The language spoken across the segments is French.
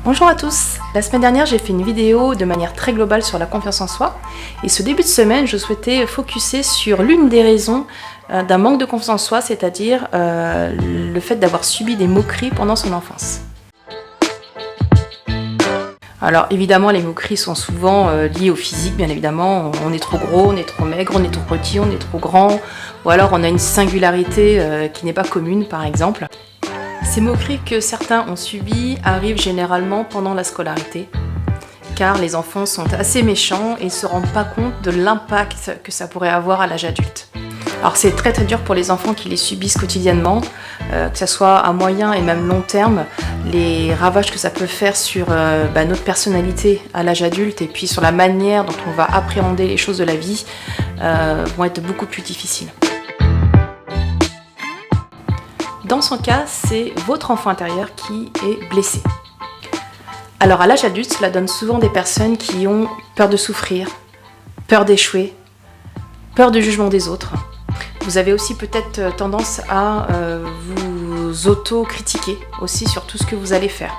Bonjour à tous. La semaine dernière, j'ai fait une vidéo de manière très globale sur la confiance en soi. Et ce début de semaine, je souhaitais focuser sur l'une des raisons d'un manque de confiance en soi, c'est-à-dire le fait d'avoir subi des moqueries pendant son enfance. Alors évidemment, les moqueries sont souvent liées au physique, bien évidemment. On est trop gros, on est trop maigre, on est trop petit, on est trop grand. Ou alors on a une singularité qui n'est pas commune, par exemple. Ces moqueries que certains ont subies arrivent généralement pendant la scolarité, car les enfants sont assez méchants et ne se rendent pas compte de l'impact que ça pourrait avoir à l'âge adulte. Alors c'est très dur pour les enfants qui les subissent quotidiennement, que ce soit à moyen et même long terme, les ravages que ça peut faire sur notre personnalité à l'âge adulte et puis sur la manière dont on va appréhender les choses de la vie vont être beaucoup plus difficiles. Dans son cas, c'est votre enfant intérieur qui est blessé. Alors à l'âge adulte, cela donne souvent des personnes qui ont peur de souffrir, peur d'échouer, peur du jugement des autres. Vous avez aussi peut-être tendance à vous auto-critiquer aussi sur tout ce que vous allez faire.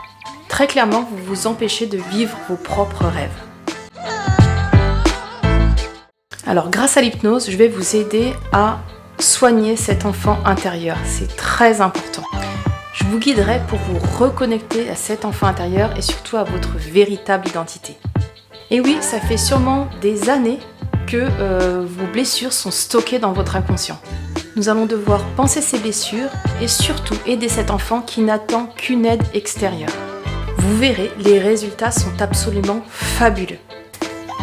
Très clairement, vous vous empêchez de vivre vos propres rêves. Alors grâce à l'hypnose, je vais vous aider à soigner cet enfant intérieur, c'est très important. Je vous guiderai pour vous reconnecter à cet enfant intérieur et surtout à votre véritable identité. Et oui, ça fait sûrement des années que vos blessures sont stockées dans votre inconscient. Nous allons devoir penser ces blessures et surtout aider cet enfant qui n'attend qu'une aide extérieure. Vous verrez, les résultats sont absolument fabuleux.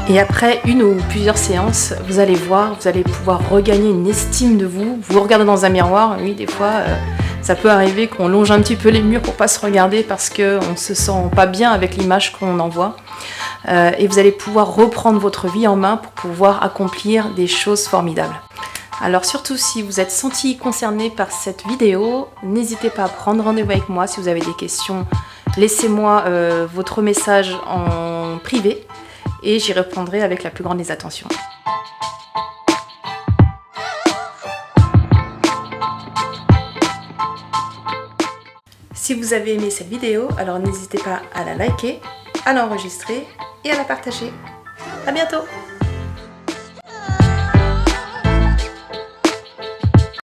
Et après une ou plusieurs séances, vous allez voir, vous allez pouvoir regagner une estime de vous. Vous regardez dans un miroir, oui, des fois, ça peut arriver qu'on longe un petit peu les murs pour pas se regarder parce qu'on ne se sent pas bien avec l'image qu'on envoie. Et vous allez pouvoir reprendre votre vie en main pour pouvoir accomplir des choses formidables. Alors surtout, si vous êtes senti concerné par cette vidéo, n'hésitez pas à prendre rendez-vous avec moi. Si vous avez des questions, laissez-moi votre message en privé. Et j'y répondrai avec la plus grande des attentions. Si vous avez aimé cette vidéo, alors n'hésitez pas à la liker, à l'enregistrer et à la partager. À bientôt!